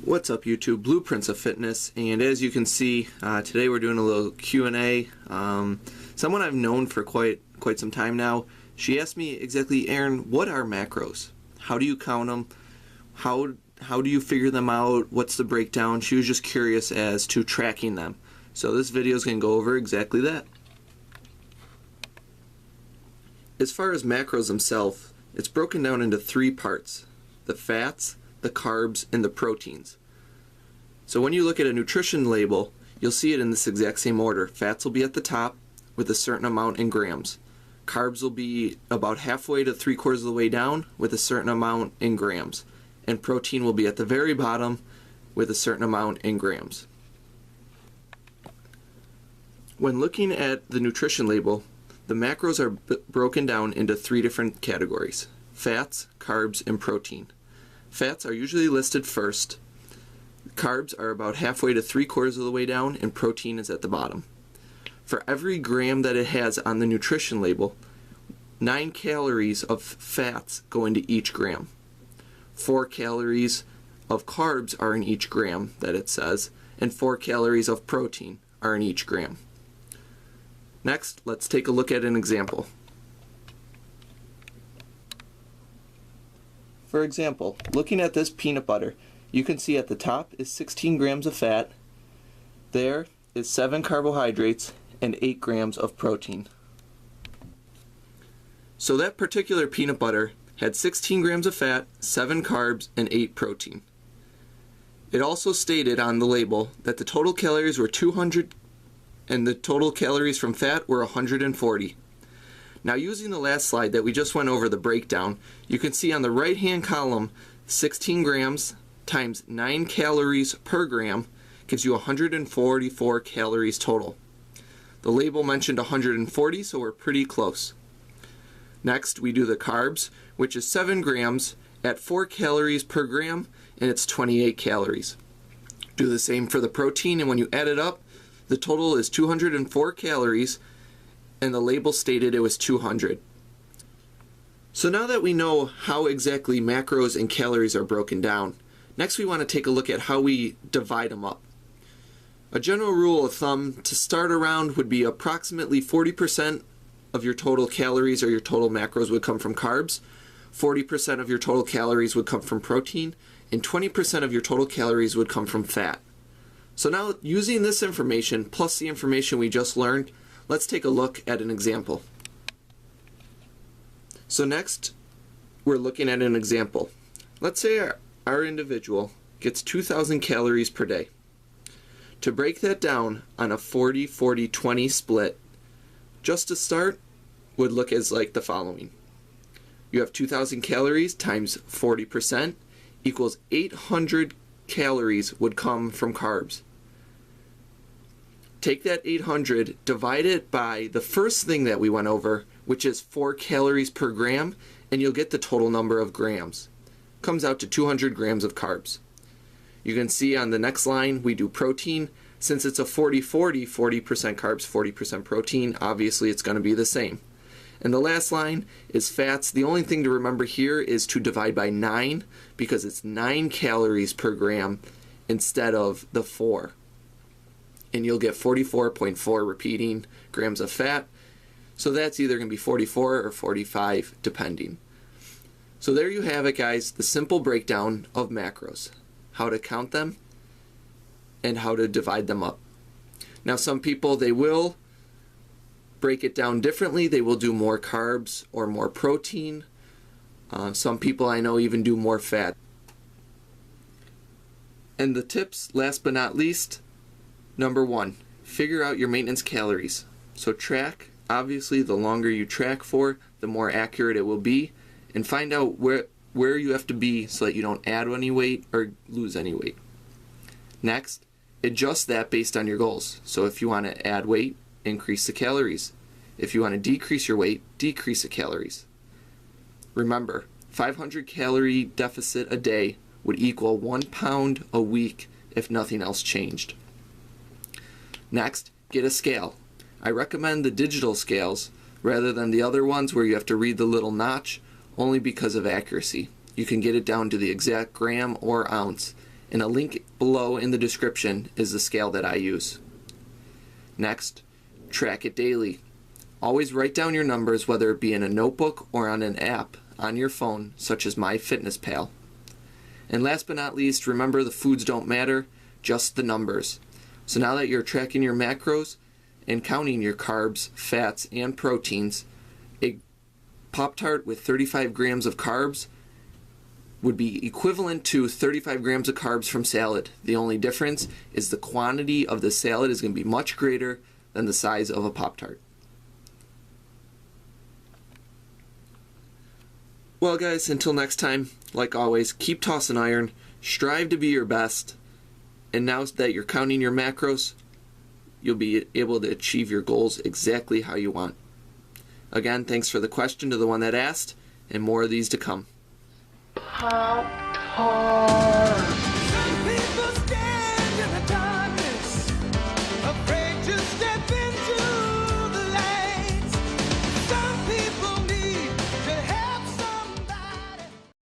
What's up YouTube, Blueprints of Fitness, and as you can see, today we're doing a little Q&A. Someone I've known for quite some time now, she asked me exactly, Aaron, what are macros? How do you count them? How do you figure them out? What's the breakdown? She was just curious as to tracking them. So this video is going to go over exactly that. As far as macros themselves, it's broken down into three parts: the fats, the carbs, and the proteins. So when you look at a nutrition label, you'll see it in this exact same order. Fats will be at the top with a certain amount in grams. Carbs will be about halfway to 3/4 of the way down with a certain amount in grams. And protein will be at the very bottom with a certain amount in grams. When looking at the nutrition label, the macros are broken down into three different categories: fats, carbs, and protein. Fats are usually listed first, carbs are about halfway to 3/4 of the way down, and protein is at the bottom. For every gram that it has on the nutrition label, 9 calories of fats go into each gram. 4 calories of carbs are in each gram that it says, and 4 calories of protein are in each gram. Next, let's take a look at an example. For example, looking at this peanut butter, you can see at the top is 16 grams of fat, there is 7 carbohydrates, and 8 grams of protein. So that particular peanut butter had 16 grams of fat, 7 carbs, and 8 protein. It also stated on the label that the total calories were 200 and the total calories from fat were 140. Now, using the last slide that we just went over the breakdown, you can see on the right hand column 16 grams times 9 calories per gram gives you 144 calories total. The label mentioned 140, so we're pretty close. Next, we do the carbs, which is 7 grams at 4 calories per gram, and it's 28 calories. Do the same for the protein, and when you add it up, the total is 204 calories, and the label stated it was 200. So now that we know how exactly macros and calories are broken down, next we want to take a look at how we divide them up. A general rule of thumb to start around would be approximately 40% of your total calories or your total macros would come from carbs, 40% of your total calories would come from protein, and 20% of your total calories would come from fat. So now, using this information plus the information we just learned, let's take a look at an example. So next, we're looking at an example. Let's say our individual gets 2,000 calories per day. To break that down on a 40-40-20 split, just to start, would look as like the following. You have 2,000 calories times 40% equals 800 calories would come from carbs. Take that 800, divide it by the first thing that we went over, which is 4 calories per gram, and you'll get the total number of grams. Comes out to 200 grams of carbs. You can see on the next line we do protein. Since it's a 40-40, 40% carbs, 40% protein, obviously it's going to be the same. And the last line is fats. The only thing to remember here is to divide by 9 because it's 9 calories per gram instead of the 4. And you'll get 44.4 repeating grams of fat. So that's either going to be 44 or 45 depending. So there you have it, guys, the simple breakdown of macros, how to count them and how to divide them up. Now some people, they will break it down differently. They will do more carbs or more protein. Some people I know even do more fat. And the tips, last but not least, number 1, figure out your maintenance calories. So track, obviously the longer you track for, the more accurate it will be, and find out where you have to be so that you don't add any weight or lose any weight. Next, adjust that based on your goals. So if you want to add weight, increase the calories. If you want to decrease your weight, decrease the calories. Remember, 500 calorie deficit a day would equal 1 pound a week if nothing else changed. Next, get a scale. I recommend the digital scales rather than the other ones where you have to read the little notch, only because of accuracy. You can get it down to the exact gram or ounce, and a link below in the description is the scale that I use. Next, track it daily. Always write down your numbers, whether it be in a notebook or on an app on your phone, such as MyFitnessPal. And last but not least, remember the foods don't matter, just the numbers. So now that you're tracking your macros and counting your carbs, fats, and proteins, a Pop-Tart with 35 grams of carbs would be equivalent to 35 grams of carbs from salad. The only difference is the quantity of the salad is going to be much greater than the size of a Pop-Tart. Well guys, until next time, like always, keep tossing iron, strive to be your best, and now that you're counting your macros, you'll be able to achieve your goals exactly how you want. Again, thanks for the question to the one that asked, and more of these to come. Pop-Tart.